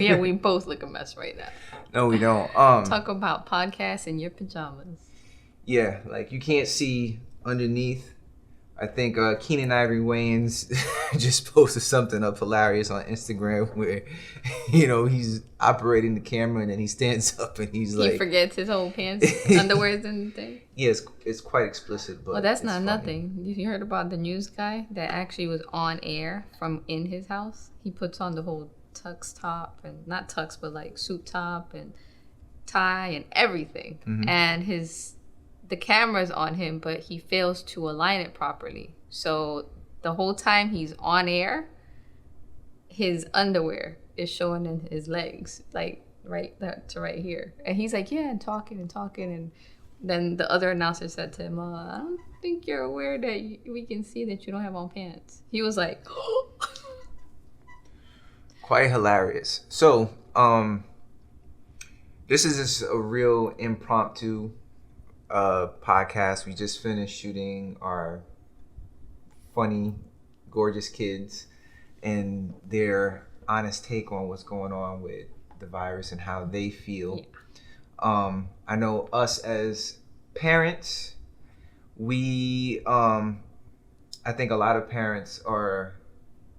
Yeah, we both look a mess right now. No, we don't. Talk about podcasts in your pajamas. Yeah, like you can't see underneath. I think Keenan Ivory Wayans just posted something up hilarious on Instagram where, he's operating the camera and then he stands up and he forgets his whole pants, underwears and thing. Yeah, it's quite explicit, but well, that's not funny. nothing. You heard about the news guy that actually was on air from in his house? He puts on the whole tux top, and not tux, but like suit top and tie and everything. Mm-hmm. And the camera's on him, but he fails to align it properly. So the whole time he's on air, his underwear is showing in his legs, like right here. And he's like, yeah, and talking. And then the other announcer said to him, I don't think you're aware that we can see that you don't have on pants. He was like, quite hilarious. So, this is just a real impromptu podcast. We just finished shooting our funny, gorgeous kids and their honest take on what's going on with the virus and how they feel. Yeah. I know us as parents, I think a lot of parents are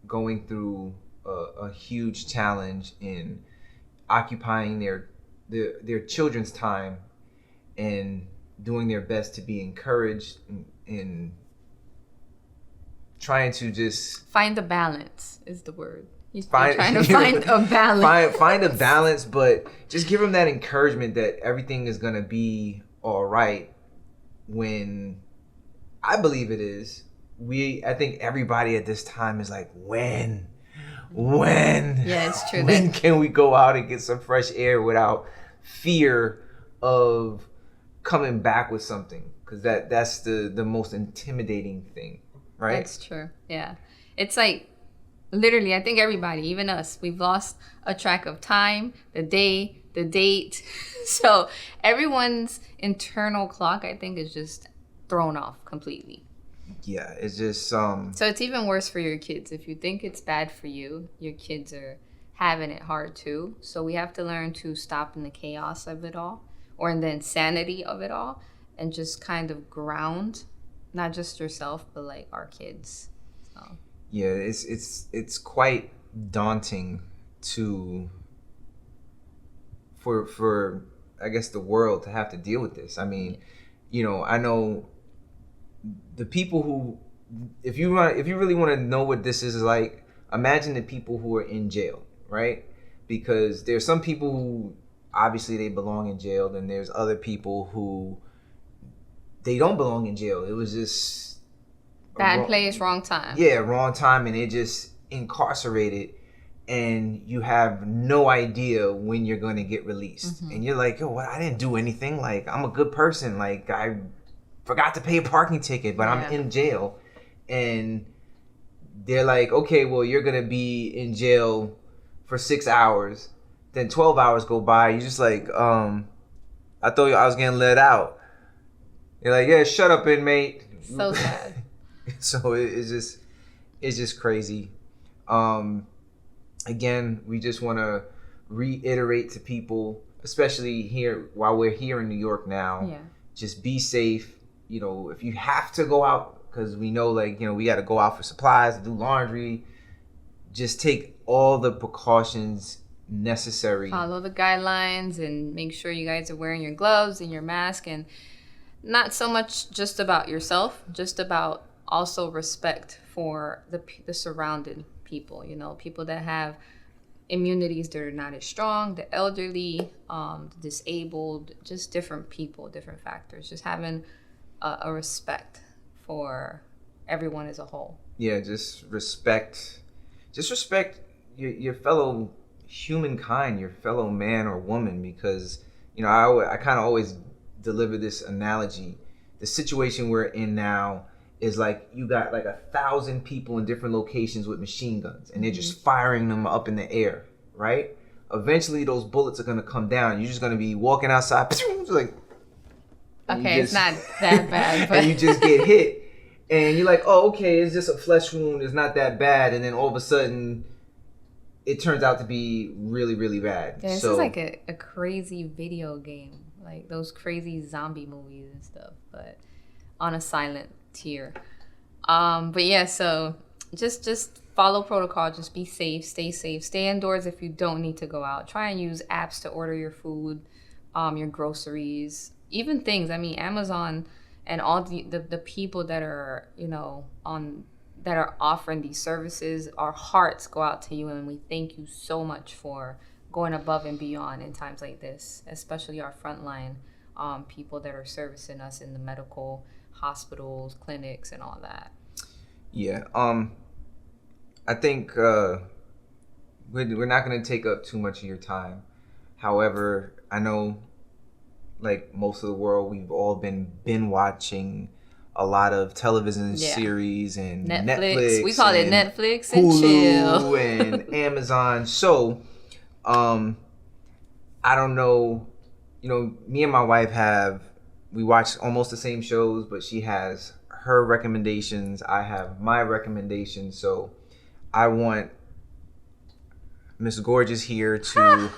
going through a huge challenge in occupying their children's time and doing their best to be encouraged in trying to just find a balance is the word. He's trying to find a balance. Find a balance, but just give them that encouragement that everything is going to be all right when I believe it is. I think everybody at this time is like, when? Yeah, it's true. When can we go out and get some fresh air without fear of coming back with something? Because that's the most intimidating thing, right? That's true. Yeah. It's like, literally, I think everybody, even us, we've lost a track of time, the day, the date. So everyone's internal clock, I think, is just thrown off completely. Yeah, it's just... So it's even worse for your kids. If you think it's bad for you, your kids are having it hard too. So we have to learn to stop in the chaos of it all, or in the insanity of it all, and just kind of ground, not just yourself, but like our kids. So. Yeah, it's quite daunting for I guess the world to have to deal with this. I mean, I know the people who, if you really want to know what this is like, imagine the people who are in jail, right? Because there's some people who obviously they belong in jail, and there's other people who they don't belong in jail. It was just bad place, wrong time. Yeah, wrong time, and it just incarcerated, and you have no idea when you're going to get released. Mm-hmm. And you're like, well, I didn't do anything. Like, I'm a good person. Like, I forgot to pay a parking ticket, but I'm in jail. And they're like, okay, well, you're going to be in jail for 6 hours. Then 12 hours go by. You're just like, I thought I was getting let out. You're like, yeah, shut up, inmate. So sad. So it's just crazy. Again, we just want to reiterate to people, especially here while we're here in New York now, just be safe. If you have to go out, because we know, we got to go out for supplies, do laundry, just take all the precautions necessary. Follow the guidelines and make sure you guys are wearing your gloves and your mask, and not so much just about yourself, just about also respect for the surrounded people, people that have immunities that are not as strong, the elderly, the disabled, just different people, different factors, just having a respect for everyone as a whole. Yeah, just respect your fellow humankind, your fellow man or woman, because I kind of always deliver this analogy. The situation we're in now is like you got like 1,000 people in different locations with machine guns, and they're just firing them up in the air, right? Eventually those bullets are going to come down. You're just going to be walking outside, just like, okay, it's not that bad, but and you just get hit, and you're like, oh, okay, it's just a flesh wound, it's not that bad. And then all of a sudden it turns out to be really, really bad. Yeah, this is like a crazy video game, like those crazy zombie movies and stuff, but on a silent tier. But yeah, so just follow protocol. Just be safe, stay indoors if you don't need to go out. Try and use apps to order your food, your groceries, even things. I mean, Amazon and all the people that are, you know, that are offering these services, our hearts go out to you, and we thank you so much for going above and beyond in times like this, especially our frontline people that are servicing us in the medical hospitals, clinics, and all that. Yeah. I think we're not going to take up too much of your time. However, I know, like most of the world, we've all been watching a lot of television series and Netflix. We call it Netflix and Hulu chill. And Amazon. So, I don't know. You know, me and my wife we watch almost the same shows, but she has her recommendations. I have my recommendations. So, I want Miss Gorgeous here to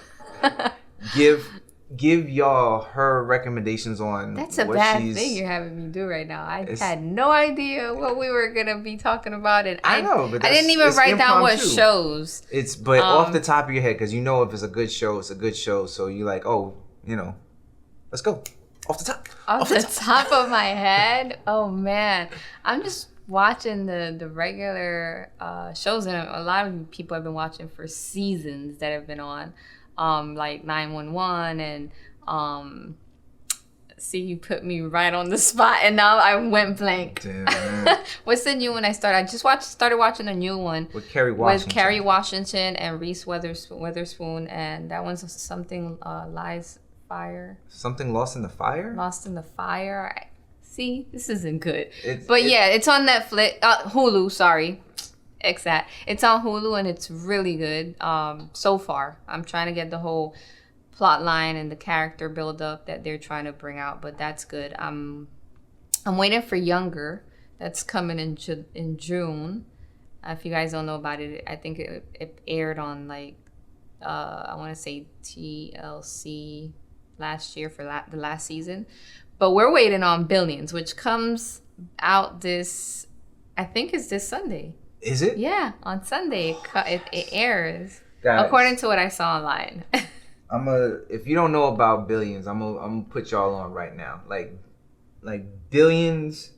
give y'all her recommendations on. That's a bad thing you're having me do right now. I had no idea what we were gonna be talking about, and I know, but I didn't even write down what shows. But off the top of your head, because you know if it's a good show, it's a good show. So you're like, oh, you know, let's go off the top. Off the top of my head, oh man, I'm just watching the regular shows, and a lot of people have been watching for seasons that have been on. Like 911 and see, you put me right on the spot and now I went blank. Damn. What's the new one I started? I just started watching a new one with Kerry Washington and Reese Witherspoon, and that one's something Something Lost in the Fire. Lost in the Fire. See, this isn't good. Yeah, it's on Netflix, Hulu. Sorry. It's on Hulu and it's really good. So far, I'm trying to get the whole plot line and the character build up that they're trying to bring out, but that's good. I'm waiting for Younger. That's coming in June. If you guys don't know about it, I think it aired on like I want to say TLC last year for the last season. But we're waiting on Billions, which comes out I think it's this Sunday. Is it? Yeah, on Sunday it airs. Guys, according to what I saw online. If you don't know about Billions, I'm gonna put y'all on right now. Like Billions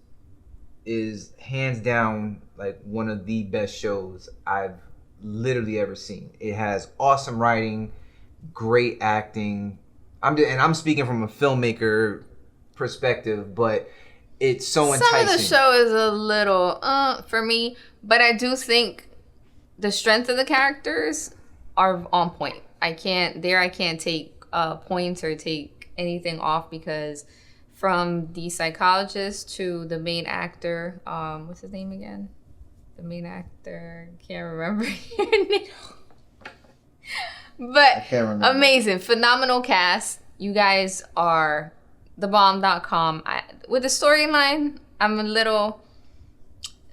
is hands down like one of the best shows I've literally ever seen. It has awesome writing, great acting. I'm speaking from a filmmaker perspective, but it's so enticing. Some of the show is a little for me, but I do think the strength of the characters are on point. I can't take points or take anything off, because from the psychologist to the main actor, what's his name again? The main actor, can't remember your name. But amazing, phenomenal cast. You guys are thebomb.com. With the storyline, I'm a little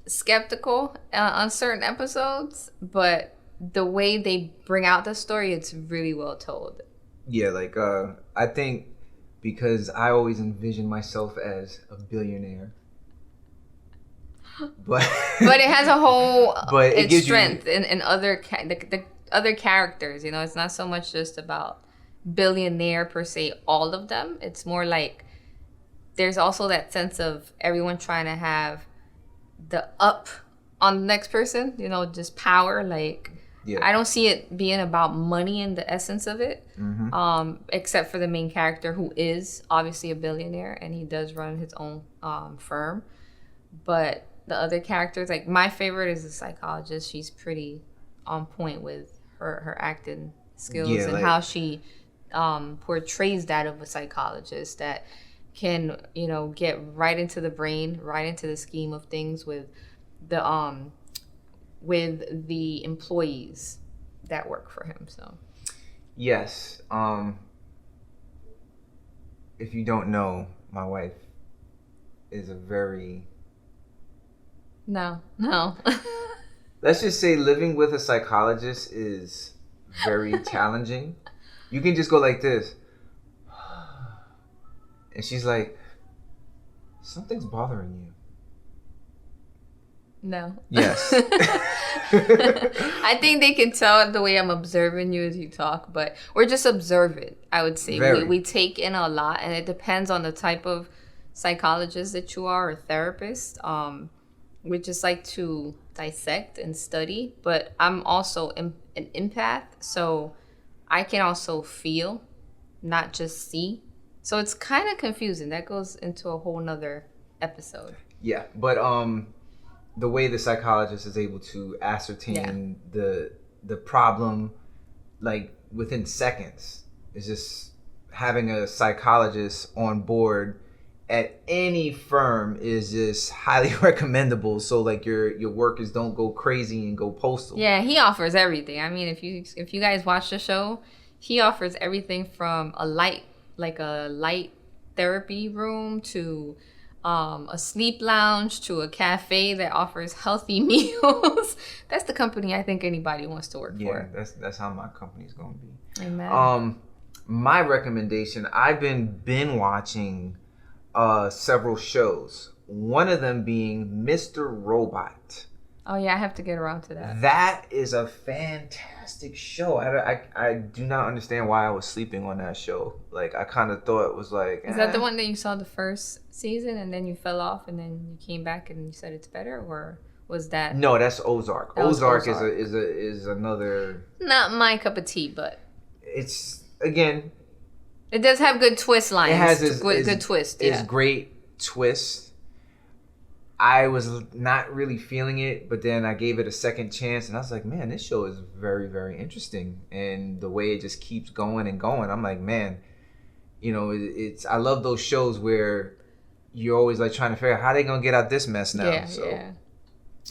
skeptical on certain episodes, but the way they bring out the story, it's really well told. Yeah, like I think because I always envision myself as a billionaire, but it has a whole its strength in other the other characters. You know, it's not so much just about billionaire per se, all of them. It's more like there's also that sense of everyone trying to have the up on the next person, you know, just power. Like, yeah. I don't see it being about money in the essence of it, except for the main character, who is obviously a billionaire and he does run his own firm. But the other characters, like my favorite is the psychologist. She's pretty on point with her acting skills, yeah, and how she portrays that of a psychologist that can, you know, get right into the brain, right into the scheme of things with the employees that work for him. So yes, if you don't know, my wife is a very no let's just say living with a psychologist is very challenging. You can just go like this. And she's like, something's bothering you. No. Yes. I think they can tell the way I'm observing you as you talk, but we're just observant, I would say. We take in a lot, and it depends on the type of psychologist that you are or therapist. We just like to dissect and study, but I'm also an empath, so I can also feel, not just see. So it's kind of confusing. That goes into a whole nother episode. Yeah, but the way the psychologist is able to ascertain the problem like within seconds is just having a psychologist on board at any firm is just highly recommendable. So like your workers don't go crazy and go postal. Yeah, he offers everything. I mean, if you guys watch the show, he offers everything from a light therapy room to a sleep lounge to a cafe that offers healthy meals. That's the company I think anybody wants to work for. Yeah, that's how my company's gonna be. Amen. My recommendation, I've been watching several shows. One of them being Mr. Robot. Oh yeah, I have to get around to that. That is a fantastic show. I do not understand why I was sleeping on that show. Like I kind of thought it was like. Is that the one that you saw the first season and then you fell off and then you came back and you said it's better, or was that? No, that's Ozark. Ozark is another. Not my cup of tea, but. It's again. It does have good twist lines. It has good twist. It's great twist. I was not really feeling it, but then I gave it a second chance, and I was like, man, this show is very, very interesting. And the way it just keeps going and going, I'm like, man, you know, it's. I love those shows where you're always like trying to figure out how they gonna get out this mess now. Yeah.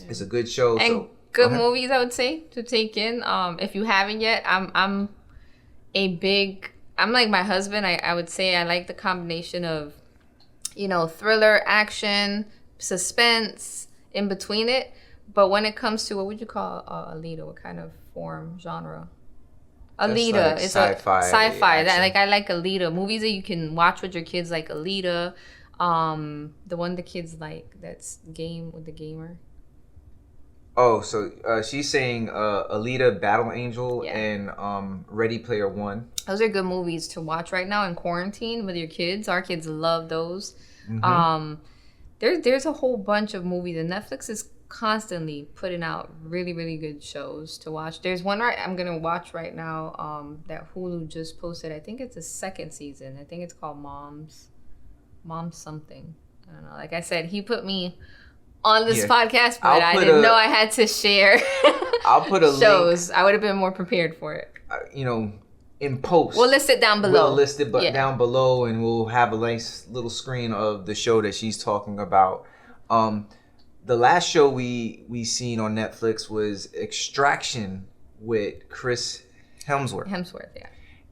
It's a good show. And good movies, I would say, to take in. If you haven't yet, I'm like my husband. I would say I like the combination of, you know, thriller, action, suspense in between it. But when it comes to, what would you call Alita? What kind of genre? Alita. Like it's sci-fi. That I like Alita. Movies that you can watch with your kids, like Alita. The one the kids like, that's Game with the Gamer. Oh, so she's saying Alita, Battle Angel, and Ready Player One. Those are good movies to watch right now in quarantine with your kids. Our kids love those. Mm-hmm. There's a whole bunch of movies, and Netflix is constantly putting out really, really good shows to watch. There's one I'm gonna watch right now that Hulu just posted. I think it's the second season. I think it's called Moms something. I don't know. Like I said, he put me on this podcast, but I didn't know I had to share I'll put a shows. link. I would have been more prepared for it. You know, in post. We'll list it down below. We'll list it down below, and we'll have a nice little screen of the show that she's talking about. The last show we seen on Netflix was Extraction with Chris Hemsworth. Yeah.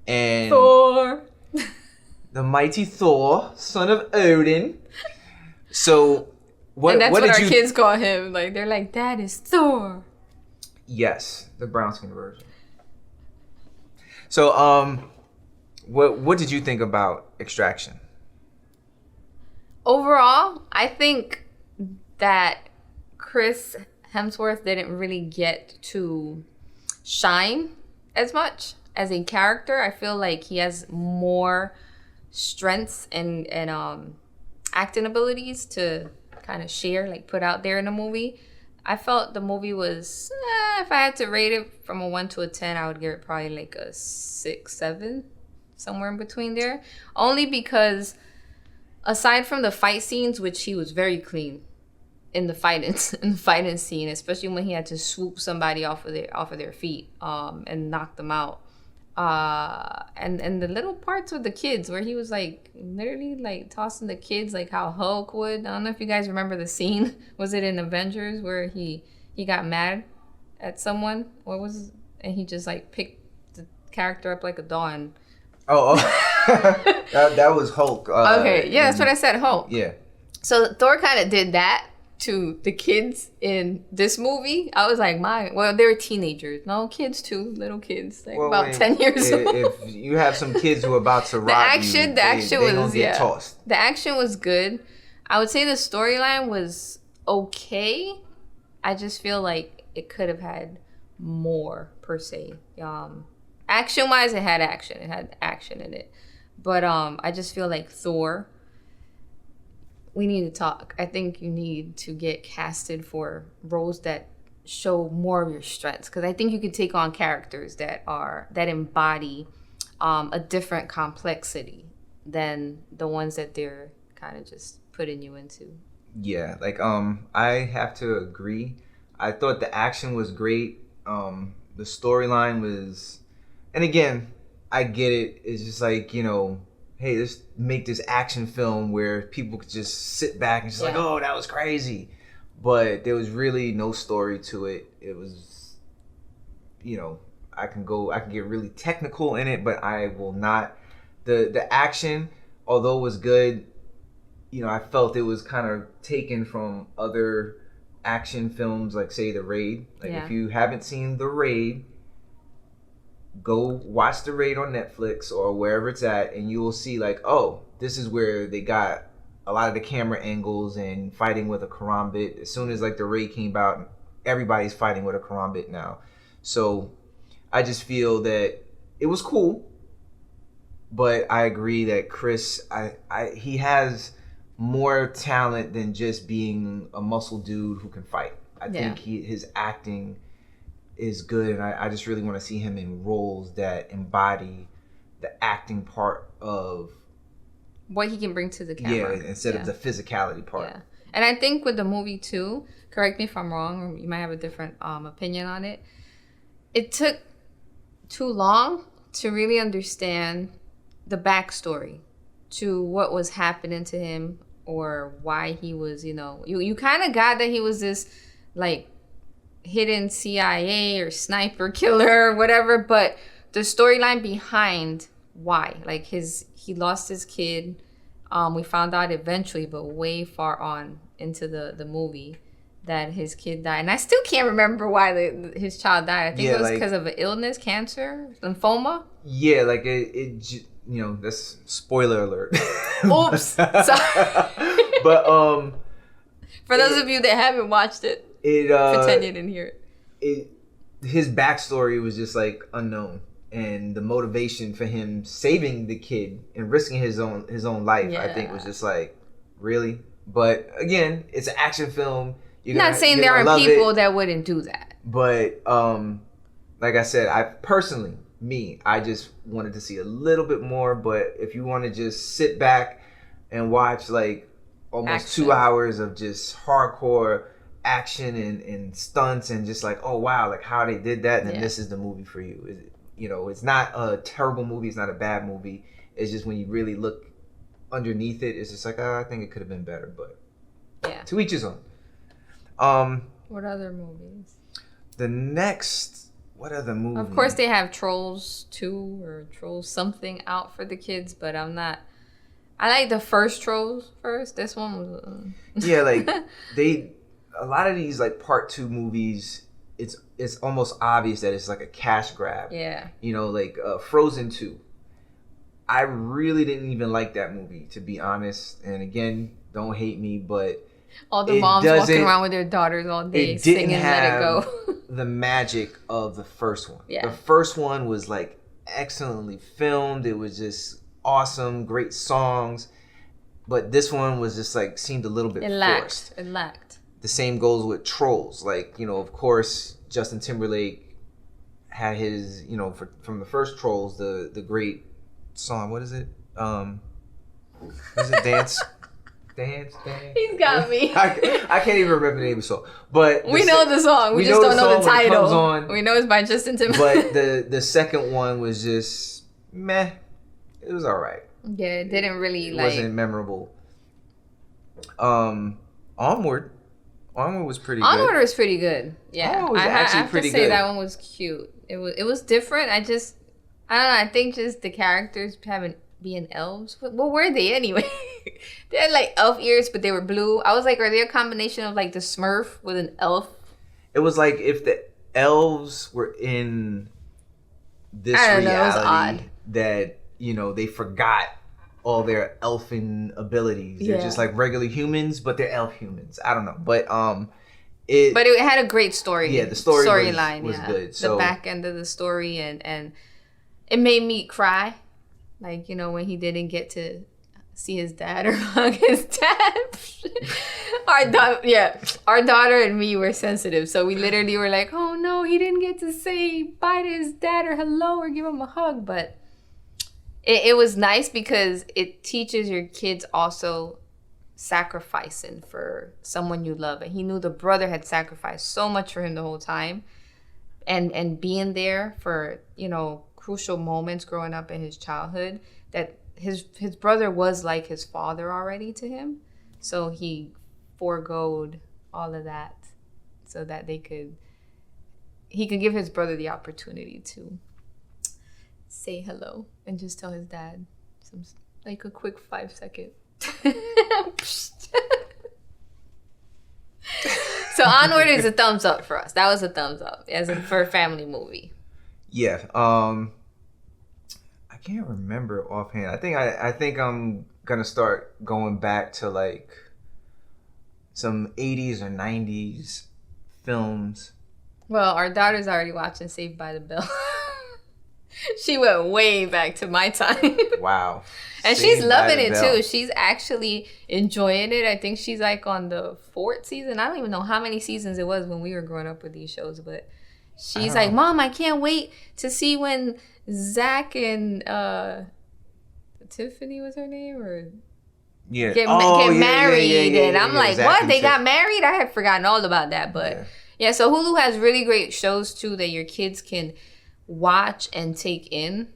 And Thor. The mighty Thor, son of Odin. So what and that's what what did our kids call him. Like they're like, Dad is Thor. Yes, the brown skin version. So what did you think about Extraction? Overall, I think that Chris Hemsworth didn't really get to shine as much as a character. I feel like he has more strengths and acting abilities to kind of share, like put out there in a movie. I felt the movie was, if I had to rate it from a 1 to a 10, I would give it probably like a 6, 7, somewhere in between there. Only because aside from the fight scenes, which he was very clean in the fighting scene, especially when he had to swoop somebody off of their feet and knock them out. And the little parts with the kids where he was like literally like tossing the kids like how Hulk would. I don't know if you guys remember the scene. Was it in Avengers where he got mad at someone? And he just like picked the character up like a doll and that was Hulk. Okay, yeah, that's what I said, Hulk. Yeah. So Thor kind of did that to the kids in this movie, I was like, well, they were teenagers. No, kids too, little kids, like about 10 years old. If you have some kids who are about to rob the action they was gonna get tossed. The action was good. I would say the storyline was okay. I just feel like it could have had more per se. Action wise, it had action. It had action in it, but I just feel like Thor. We need to talk. I think you need to get casted for roles that show more of your strengths, because I think you could take on characters that embody a different complexity than the ones that they're kind of just putting you into. Yeah, like I have to agree. I thought the action was great. The storyline was, and again, I get it. It's just like, hey, let's make this action film where people could just sit back and just like, oh, that was crazy. But there was really no story to it. It was, I can get really technical in it, but I will not. The action, although it was good, I felt it was kind of taken from other action films, like say The Raid. Like if you haven't seen The Raid, go watch The Raid on Netflix or wherever it's at, and you will see like, oh, this is where they got a lot of the camera angles and fighting with a karambit. As soon as like The Raid came out, everybody's fighting with a karambit now. So I just feel that it was cool, but I agree that Chris, he has more talent than just being a muscle dude who can fight. I think his acting is good, and I just really want to see him in roles that embody the acting part of what he can bring to the camera. Yeah, instead of the physicality part. Yeah. And I think with the movie too, correct me if I'm wrong, or you might have a different opinion on it, it took too long to really understand the backstory to what was happening to him, or why he was, you kind of got that he was this like hidden CIA or sniper killer or whatever, but the storyline behind why, like he lost his kid. We found out eventually, but way far on into the movie, that his kid died, and I still can't remember why his child died. I think it was because of an illness, cancer, lymphoma. Yeah, like it that's spoiler alert. Oops. Sorry. But for those of you that haven't watched it, pretend you didn't hear it. His backstory was just like unknown, and the motivation for him saving the kid and risking his own life, I think, was just like, really. But again, it's an action film. You're not saying there are people that wouldn't do that, but like I said, I just wanted to see a little bit more. But if you want to just sit back and watch like almost 2 hours of just hardcore action and stunts and just like, oh wow, like how they did that, then this is the movie for you. It's not a terrible movie, it's not a bad movie. It's just when you really look underneath it, it's just like, I think it could have been better. But to each his own. What other movies? What other movie? Of course, they have Trolls 2 or Trolls something out for the kids, but I'm not. I like the first Trolls first. This one was. Yeah, like a lot of these like part 2 movies, it's almost obvious that it's like a cash grab. Yeah. Like Frozen 2. I really didn't even like that movie, to be honest. And again, don't hate me, but all the moms walking around with their daughters all day singing "Let It Go." The magic of the first one. Yeah. The first one was like excellently filmed. It was just awesome, great songs. But this one was just like seemed a little bit forced. It lacked. The same goes with Trolls. Like, of course, Justin Timberlake had his, from the first Trolls, the great song. What is it? Is it Dance? Dance. He's got me. I can't even remember the name of the song. But we know the song. We just don't know the title. We know it's by Justin Timberlake. But the second one was just meh. It was all right. Yeah, it didn't really it wasn't memorable. Onward was pretty good. Onward was pretty good. Yeah. Onward was actually pretty good. I have to say that one was cute. It was different. I don't know. I think just the characters being elves. What were they anyway? They had like elf ears, but they were blue. I was like, are they a combination of like the Smurf with an elf? It was like if the elves were in this I don't know, it was reality odd. that, you know, they forgot all their elfin abilities. They're Yeah. just like regular humans, but they're elf humans. I don't know. But But it had a great story. Yeah, the storyline was good. So the back end of the story, and it made me cry. Like, you know, when he didn't get to see his dad or hug his dad. Our daughter and me were sensitive, so we literally were like, oh no, he didn't get to say bye to his dad or hello or give him a hug. But it was nice because it teaches your kids also sacrificing for someone you love. And he knew the brother had sacrificed so much for him the whole time, and being there for, you know, crucial moments growing up in his childhood, that his brother was like his father already to him. So he foregoed all of that so that he could give his brother the opportunity to say hello and just tell his dad some, like, a quick 5-second. So Onward is a thumbs up for us. That was a thumbs up for a family movie. Yeah. I can't remember offhand. I think I'm gonna start going back to like some 80s or 90s films. Well, our daughter's already watching Saved by the Bell. She went way back to my time. Wow. And Saved she's by loving the it Bell. too. She's actually enjoying it. I think she's like on the 4th season. I don't even know how many seasons it was when we were growing up with these shows, but she's like, Mom, I can't wait to see when Zach and Tiffany was her name, or Yeah. get yeah, married. And I'm like, Zach what? and They Tiff. got married? I had forgotten all about that. But yeah, so Hulu has really great shows too that your kids can watch and take in.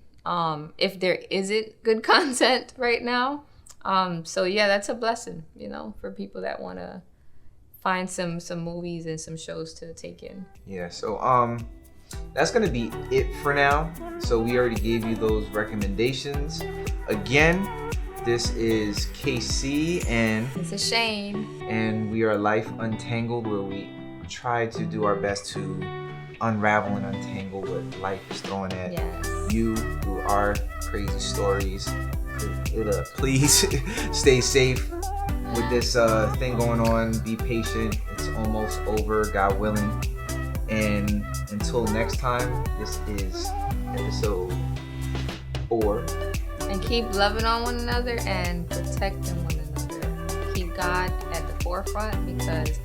If there isn't good content right now. So yeah, that's a blessing, you know, for people that want to find some movies and some shows to take in. Yeah, so that's gonna be it for now. So we already gave you those recommendations. Again, this is KC and It's a shame. and we are Life Untangled, where we try to do our best to unravel and untangle what life is throwing at you through our crazy stories. Please stay safe with this thing going on. Be patient. It's almost over, God willing. And until next time, this is episode 4. And keep loving on one another and protecting one another. Keep God at the forefront, because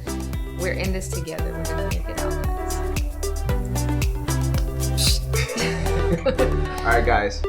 we're in this together. We're gonna make it out, guys. All right, guys.